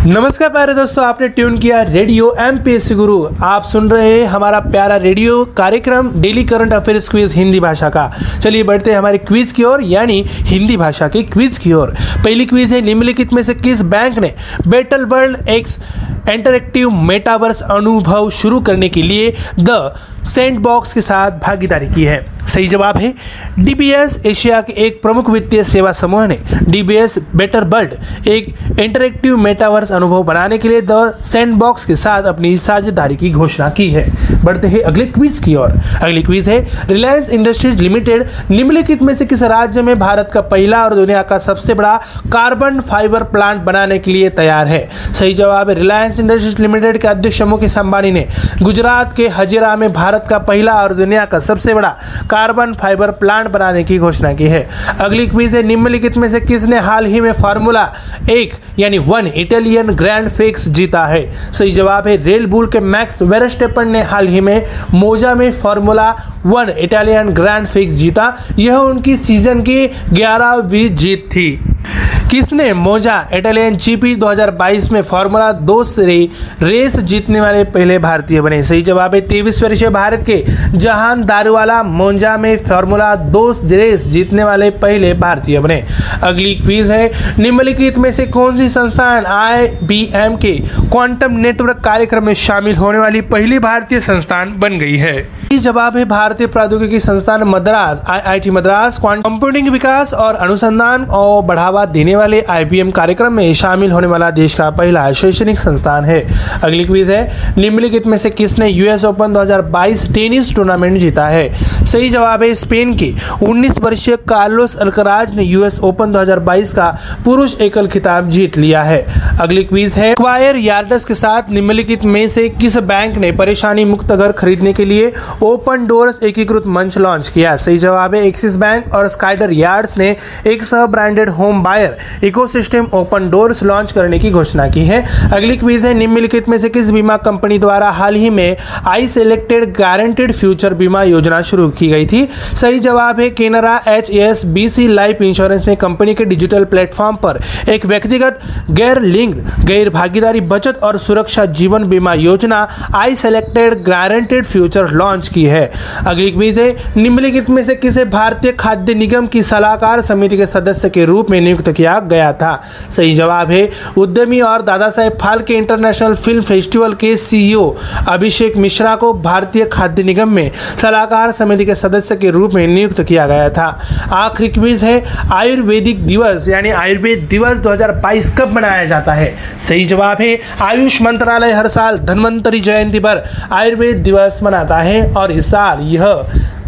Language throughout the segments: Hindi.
नमस्कार प्यारे दोस्तों, आपने ट्यून किया रेडियो एमपीएससी गुरु। आप सुन रहे हैं हमारा प्यारा रेडियो कार्यक्रम daily current affairs quiz Hindi भाषा का। चलिए बढ़ते हैं हमारे क्विज की ओर, यानी हिंदी भाषा के क्विज की ओर। पहली क्विज है, निम्नलिखित में से किस बैंक ने battle world X interactive metaverse अनुभव शुरू करने के लिए द सैंडबॉक्स के साथ भागीदारी की है? सही जवाब है डीबीएस। एशिया के एक प्रमुख वित्तीय सेवा समूह ने डीबीएस बेटर वर्ल्ड एक इंटरैक्टिव मेटावर्स अनुभव बनाने के लिए द सैंडबॉक्स के साथ अपनी साझेदारी की घोषणा की है। बढ़ते हैं अगले क्विज की ओर। अगली क्विज है, रिलायंस इंडस्ट्रीज लिमिटेड निम्नलिखित में से किस राज्य में भारत का पहला और दुनिया का सबसे बड़ा कार्बन फाइबर प्लांट बनाने के लिए तैयार है? सही जवाब है रिलायंस इंडस्ट्रीज लिमिटेड के अध्यक्ष मुकेश अंबानी ने गुजरात के हजीरा में भारत का पहला और दुनिया का सबसे बड़ा कार्बन फाइबर प्लांट बनाने की घोषणा की है। अगली क्विज है, निम्नलिखित में से किसने हाल ही में फार्मूला 1 यानी 1 इटालियन ग्रैंड फिक्स जीता है? सही जवाब है रेड बुल के मैक्स वेरस्टेपन ने हाल ही में मोजा में फार्मूला 1 इटालियन ग्रैंड फिक्स जीता। यह उनकी सीजन की 11वीं जीत थी। किसने मोजा इटालियन जीपी 2022 में फार्मूला 2 रेस जीतने वाले पहले भारतीय बने? सही जवाब है 23 वर्षीय भारत के जहान दारूवाला मोजा में फार्मूला 2 रेस जीतने वाले पहले भारतीय बने। अगली क्विज है, निम्नलिखित में से कौन सी संस्थान IBM के क्वांटम नेटवर्क कार्यक्रम में शामिल होने वाली पहली भारतीय संस्थान बन गई है? जवाब है भारतीय प्रौद्योगिकी संस्थान मद्रास IIT मद्रास कंप्यूटिंग विकास और अनुसंधान और बढ़ावा देने वाले IBM कार्यक्रम में शामिल होने वाला देश का पहला शैक्षणिक संस्थान है। अगली क्विज है, निम्नलिखित में से किसने यूएस ओपन 2022 टेनिस टूर्नामेंट जीता है? सही जवाब है स्पेन के 19 वर्षीय कार्लोस अल्कराज ने यूएस ओपन 2022 का पुरुष एकल खिताब जीत लिया है। अगली क्विज है, एक्वायर यार्ड्स के साथ निम्नलिखित में से किस बैंक ने परेशानी मुक्त घर खरीदने के लिए ओपन डोर्स एकीकृत मंच लॉन्च किया? सही जवाब है एक्सिस बैंक और स्काइडर यार्ड्स ने एक सह branded home buyer ecosystem open doors launch करने की घोषणा की है। अगली क्विज है, निम्नलिखित में से किस बीमा कंपनी द्वारा हाल ही में आई सेलेक्टेड गारंटेड फ्यूचर बीमा योजना शुरू की गई थी? सही जवाब है केनरा HSBC लाइफ इंश्योरेंस ने कंपनी के डिजिटल प्लेटफॉर्म पर एक व्यक्तिगत गैर लिंक्ड गैर भागीदारी बचत और सुरक्षा जीवन बीमा योजना I selected guaranteed future launch की है। अगली क्विज है, निम्नलिखित में से किसे भारतीय खाद्य निगम की सलाहकार समिति के सदस्य के रूप में नियुक्त किया गया था? सही जवाब है उद्यमी और Dada Saheb Phalke international film festival के CEO अभिषेक मिश्रा को भारतीय खाद्य निगम में सलाहकार समिति के सदस्य के रूप में नियुक्त किया गया था। आखिरी क्विज है, आयुर्वेदिक दिवस यानी आयुर्वेद दिवस 2022 कब मनाया जाता है? सही जवाब है आयुष मंत्रालय हर साल धन्वंतरी जयंती पर आयुर्वेद दिवस मनाता है और इस साल यह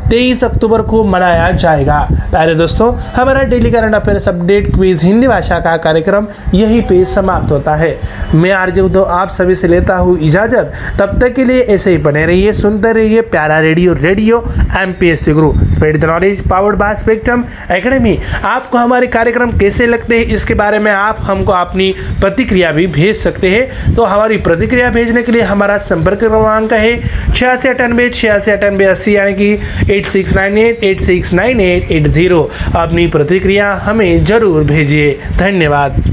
23 अक्टूबर को मनाया जाएगा। प्यारे दोस्तों, हमारा daily current affairs update quiz Hindi भाषा का कार्यक्रम यहीं पे समाप्त होता है। मैं आरजे उद्धव आप सभी से लेता हूँ इजाजत। तब तक के लिए ऐसे ही बने रहिए, सुनते रहिए प्यारा radio MPSC Guru, spread the knowledge, powered by spectrum academy. आपको हमारे कार्यक्रम कैसे लगते हैं इसके बारे में आप हमको अपनी प्रतिक्रिया भी भेज सकते हैं। तो हमारी प्रतिक्रिया भेजने के लिए हमारा संपर्क क्रमांक है 8698 यानी कि 8698869880। अपनी प्रतिक्रिया हमें जरूर भेजिए। धन्यवाद।